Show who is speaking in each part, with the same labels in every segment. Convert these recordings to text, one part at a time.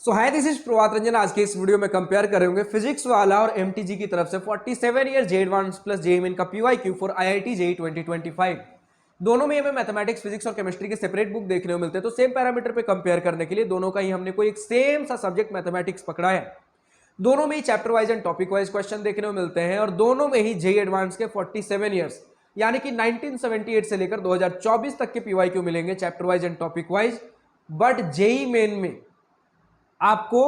Speaker 1: So hi this is Prabhat Ranjan. आज के इस वीडियो में कंपेयर करेंगे फिजिक्स वाला और एमटीजी की तरफ से 47 ईयर जे एडवांस प्लस जे मेन का पीवाईक्यू फॉर आईआईटी जेईई 2025। दोनों में हमें मैथमेटिक्स, फिजिक्स और केमिस्ट्री के सेपरेट बुक देखने को मिलते हैं, तो सेम पैरामीटर पे कंपेयर करने के लिए दोनों का ही हमने कोई एक सेम सा सब्जेक्ट मैथमेटिक्स पकड़ा है। दोनों में ही chapter wise and topic wise question देखने को मिलते हैं और दोनों में ही जेईई एडवांस के 47 ईयर्स यानी कि 1978 से लेकर 2024 तक के पीवाईक्यू मिलेंगे chapter wise and topic wise. But JEE main में आपको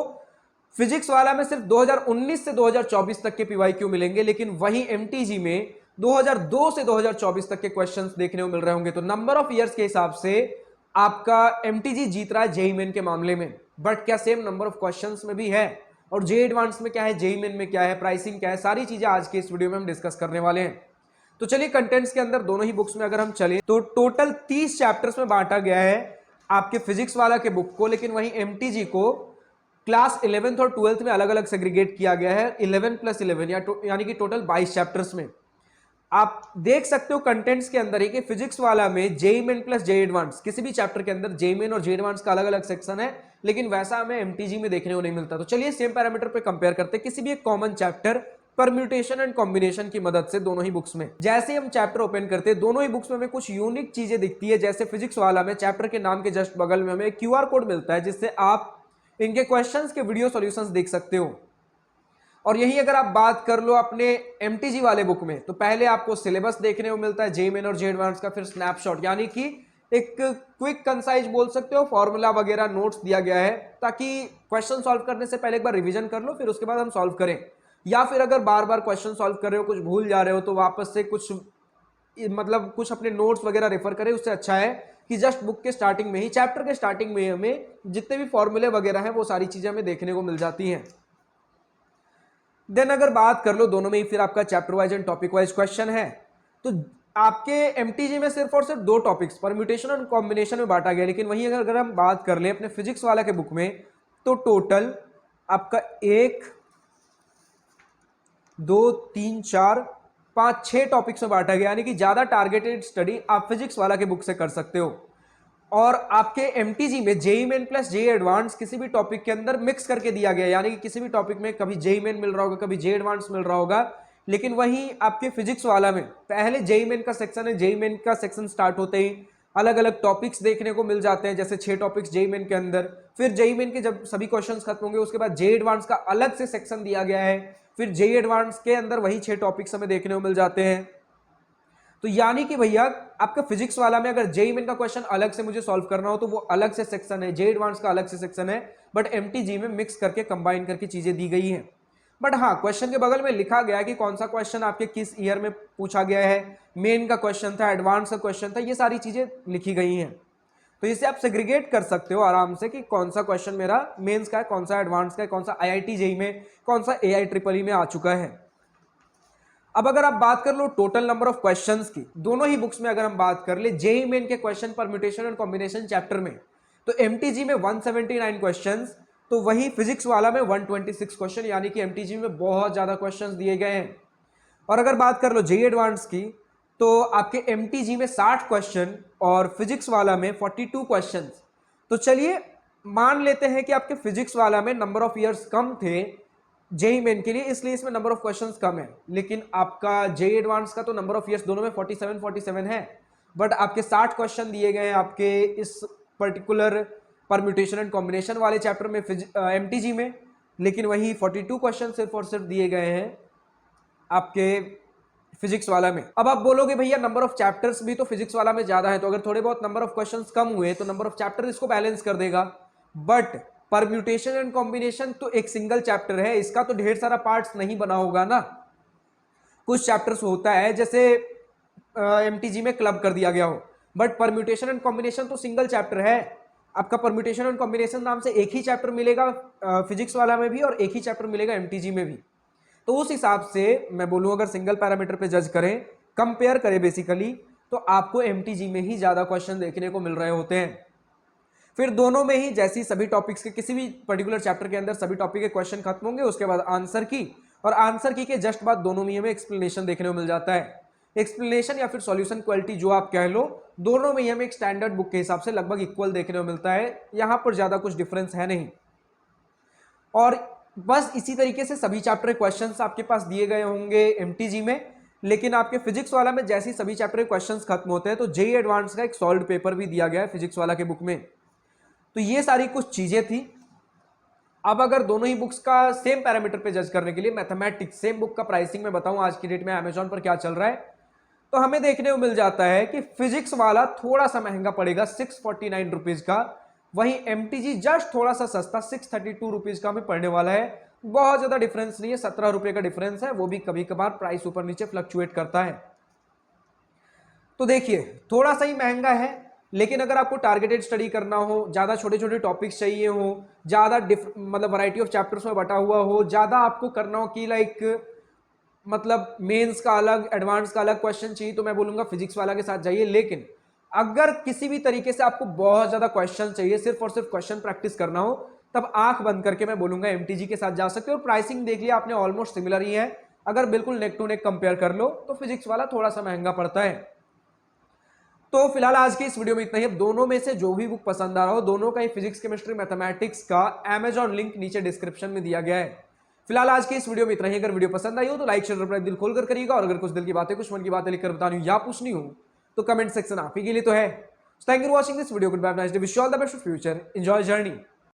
Speaker 1: फिजिक्स वाला में सिर्फ 2019 से 2024 तक के पीवाईक्यू मिलेंगे, लेकिन वहीं एमटीजी में 2002 से 2024 तक के क्वेश्चंस देखने को मिल रहे होंगे। तो नंबर ऑफ इयर्स के हिसाब से आपका एमटीजी जीत रहा है जेईई मेन के मामले में। बट क्या सेम नंबर ऑफ क्वेश्चंस में भी है, और जेईई एडवांस में क्या है, जेईई मेन में क्या है, प्राइसिंग क्या है, सारी चीजें आज के इस वीडियो में हम डिस्कस करने वाले हैं। तो चलिए कंटेंट्स के अंदर दोनों ही बुक्स में अगर हम चलें तो टोटल 30 चैप्टर्स में बांटा गया है आपके फिजिक्स वाला के बुक को, लेकिन वहीं एमटीजी को क्लास 11th और 12th में अलग अलग सेग्रीगेट किया गया है 11+11 यानी कि टोटल 22 चैप्टर्स में। आप देख सकते हो कंटेंट्स के अंदर ही कि फिजिक्स वाला में JEE main plus JEE advance किसी भी चैप्टर के अंदर जेईई मेन और जेईई एडवांस का अलग अलग सेक्शन है, लेकिन वैसा हमें एमटीजी में देखने को नहीं मिलता। तो चलिए सेम पैरामीटर पे कंपेयर करते हैं किसी भी एक common chapter permutation and combination की मदद से दोनों ही बुक्स में। जैसे हम चैप्टर ओपन करते हैं दोनों ही बुक्स में हमें कुछ यूनिक चीजें दिखती है। जैसे फिजिक्स वाला में चैप्टर के नाम के जस्ट बगल में हमें क्यूआर कोड मिलता है, जिससे आप इनके क्वेश्चंस के वीडियो सॉल्यूशंस देख सकते हो। और यही अगर आप बात कर लो अपने एमटीजी वाले बुक में, तो पहले आपको सिलेबस देखने को मिलता है जेईई मेन और जेईई एडवांस का, फिर स्नैपशॉट यानी कि एक क्विक कंसाइज बोल सकते हो, फॉर्मूला वगैरह नोट्स दिया गया है ताकि क्वेश्चन सॉल्व करने से पहले एक बार रिवीजन कर लो, फिर उसके बाद हम सॉल्व करें। या फिर अगर बार बार क्वेश्चन सॉल्व कर रहे हो, कुछ भूल जा रहे हो, तो वापस से कुछ कुछ अपने नोट्स वगैरह रेफर करें। उससे अच्छा है कि जस्ट बुक के स्टार्टिंग में ही, चैप्टर के स्टार्टिंग में ही हमें जितने भी फॉर्मूले वगैरह हैं वो सारी चीजें हमें देखने को मिल जाती हैं। देन अगर बात कर लो दोनों में ही फिर आपका chapter wise and topic wise question है, तो आपके एमटीजी में सिर्फ और सिर्फ दो टॉपिक्स परम्यूटेशन और कॉम्बिनेशन में बांटा गया। लेकिन वहीं अगर हम बात कर ले अपने फिजिक्स वाला के बुक में, तो टोटल आपका 1 2 3 4 5 6 टॉपिक्स में बांटा गया, यानी कि ज्यादा टारगेटेड स्टडी आप फिजिक्स वाला के बुक से कर सकते हो। और आपके एमटीजी में JEE main plus JEE advance किसी भी टॉपिक के अंदर मिक्स करके दिया गया, यानी कि किसी भी टॉपिक में कभी जेईई मेन मिल रहा होगा, कभी जेईई एडवांस मिल रहा होगा। लेकिन वहीं आपके फिजिक्स वाला में पहले जेईई मेन का सेक्शन है, जेईई मेन का सेक्शन स्टार्ट होते ही अलग अलग टॉपिक्स देखने को मिल जाते हैं, जैसे 6 टॉपिक्स जेईई मेन के अंदर। फिर जेईई मेन के जब सभी क्वेश्चंस खत्म होंगे उसके बाद जेईई एडवांस का अलग से सेक्शन दिया गया है, फिर जेईई एडवांस के अंदर वही 6 टॉपिक्स हमें देखने को मिल जाते हैं। तो यानी कि भैया आपका फिजिक्स वाला में अगर जेईई मेन का क्वेश्चन अलग से मुझे सॉल्व करना हो तो वो अलग से सेक्शन है, जेईई एडवांस का अलग से सेक्शन है, बट एमटीजी में मिक्स करके कंबाइन करके चीजें दी गई हैं। बट हाँ, क्वेश्चन के बगल में लिखा गया है कि कौन सा क्वेश्चन आपके किस ईयर में पूछा गया है, मेन का क्वेश्चन था, एडवांस का क्वेश्चन था, ये सारी चीजें लिखी गई हैं। तो इसे आप सेग्रीगेट कर सकते हो आराम से कि कौन सा क्वेश्चन मेरा मेंस का है, कौन सा एडवांस का है, कौन सा आईआईटी जेईई में, कौन सा एआई ट्रिपल ई में आ चुका है। अब अगर आप बात कर लो टोटल नंबर ऑफ क्वेश्चंस की, दोनों ही बुक्स में अगर हम बात कर ले जेईई मेन के question permutation and combination chapter में, तो एमटीजी में 179 क्वेश्चंस, तो वही फिजिक्स वाला में 126 क्वेश्चन, यानी कि एमटीजी में बहुत ज्यादा क्वेश्चंस दिए गए हैं। और अगर बात कर लो जेईई एडवांस की, तो आपके एमटीजी में 60 क्वेश्चन और फिजिक्स वाला में 42 क्वेश्चंस। तो चलिए मान लेते हैं कि आपके फिजिक्स वाला में नंबर ऑफ इयर्स कम थे जेईई मेन के लिए, इसलिए इसमें नंबर ऑफ क्वेश्चंस कम है। लेकिन आपका जेईई एडवांस का तो नंबर ऑफ इयर्स दोनों में 47 है, बट आपके 60 क्वेश्चन दिए गए हैं आपके इस पर्टिकुलर परम्यूटेशन एंड कॉम्बिनेशन वाले चैप्टर में एमटीजी में, लेकिन वही 42 क्वेश्चन सिर्फ और सिर्फ दिए गए हैं आपके फिजिक्स वाला में। अब आप बोलोगे भैया नंबर ऑफ चैप्टर्स भी तो फिजिक्स वाला में ज्यादा है, तो अगर थोड़े बहुत नंबर ऑफ क्वेश्चंस कम हुए तो नंबर ऑफ चैप्टर इसको बैलेंस कर देगा। बट परम्यूटेशन एंड कॉम्बिनेशन तो एक सिंगल चैप्टर है, इसका तो ढेर सारा पार्ट्स नहीं बना होगा ना। कुछ चैप्टर्स होता है जैसे एमटीजी में क्लब कर दिया गया हो, बट परम्यूटेशन एंड कॉम्बिनेशन तो सिंगल चैप्टर है। आपका परम्यूटेशन एंड कॉम्बिनेशन नाम से एक ही चैप्टर मिलेगा फिजिक्स वाला में भी और एक ही चैप्टर मिलेगा एमटीजी में भी। तो उस हिसाब से मैं बोलूं अगर सिंगल पैरामीटर पे जज करें, कंपेयर करें बेसिकली, तो आपको एमटीजी में ही ज्यादा क्वेश्चन देखने को मिल रहे होते हैं। फिर दोनों में ही जैसी सभी टॉपिक्स के किसी भी पर्टिकुलर चैप्टर के अंदर सभी टॉपिक के क्वेश्चन खत्म होंगे, उसके बाद आंसर की, और आंसर की के जस्ट बाद दोनों में हमें एक्सप्लेनेशन देखने को मिल जाता है। एक्सप्लेनेशन या फिर सॉल्यूशन क्वालिटी जो आप कह लो, दोनों में ही हमें एक स्टैंडर्ड बुक के हिसाब से लगभग इक्वल देखने को मिलता है, यहां पर ज्यादा कुछ डिफरेंस है नहीं। और बस इसी तरीके से सभी चैप्टर क्वेश्चंस आपके पास दिए गए होंगे एमटीजी में। लेकिन आपके फिजिक्स वाला में जैसे ही सभी चैप्टर क्वेश्चंस खत्म होते हैं तो जेईई एडवांस का एक सॉल्व पेपर भी दिया गया है फिजिक्स वाला के बुक में। तो ये सारी कुछ चीजें थी। अब अगर दोनों ही बुक्स का सेम पैरामीटर पे जज करने के लिए मैथमेटिक्स सेम बुक का प्राइसिंग मैं बताऊं आज की डेट में अमेजॉन पर क्या चल रहा है, तो हमें देखने को मिल जाता है कि फिजिक्स वाला थोड़ा सा महंगा पड़ेगा 649 रुपीज का, वहीं एमटीजी जस्ट थोड़ा सा सस्ता 632 रुपीज का हमें पड़ने वाला है। बहुत ज्यादा डिफरेंस नहीं है, 17 रुपए का डिफरेंस है, वो भी कभी कभार प्राइस ऊपर नीचे फ्लक्चुएट करता है। तो देखिए थोड़ा सा ही महंगा है, लेकिन अगर आपको टारगेटेड स्टडी करना हो, ज्यादा छोटे छोटे टॉपिक्स चाहिए हो, ज्यादा मतलब वैरायटी ऑफ चैप्टर्स में बटा हुआ हो, ज्यादा आपको करना हो कि लाइक मतलब मेंस का अलग एडवांस का अलग क्वेश्चन चाहिए, तो मैं बोलूंगा फिजिक्स वाला के साथ जाइए। लेकिन अगर किसी भी तरीके से आपको बहुत ज्यादा क्वेश्चन चाहिए, सिर्फ और सिर्फ क्वेश्चन प्रैक्टिस करना हो, तब आंख बंद करके मैं बोलूंगा एमटीजी के साथ जा सकते हो। और प्राइसिंग देख लिया आपने, ऑलमोस्ट सिमिलर ही है। अगर बिल्कुल नेक टू नेक कंपेयर कर लो तो फिजिक्स वाला थोड़ा सा महंगा पड़ता है। तो फिलहाल आज की इस वीडियो में इतना ही। अब दोनों में से जो भी बुक पसंद आ रहा हो, दोनों का ही फिजिक्स केमिस्ट्री मैथमेटिक्स का अमेजॉन लिंक नीचे डिस्क्रिप्शन में दिया गया है। फिलहाल आज की इस वीडियो में इतना ही। अगर वीडियो पसंद आई हो तो लाइक शेयर सब्सक्राइब दिल खोलकर करिएगा, और अगर कुछ दिल की बातें कुछ मन की बातें लिखकर बतानी हो या पूछनी हो तो कमेंट सेक्शन आप ही के लिए तो है। Thank you for watching this video. Good bye, nice day, wish you all the best for future, enjoy journey.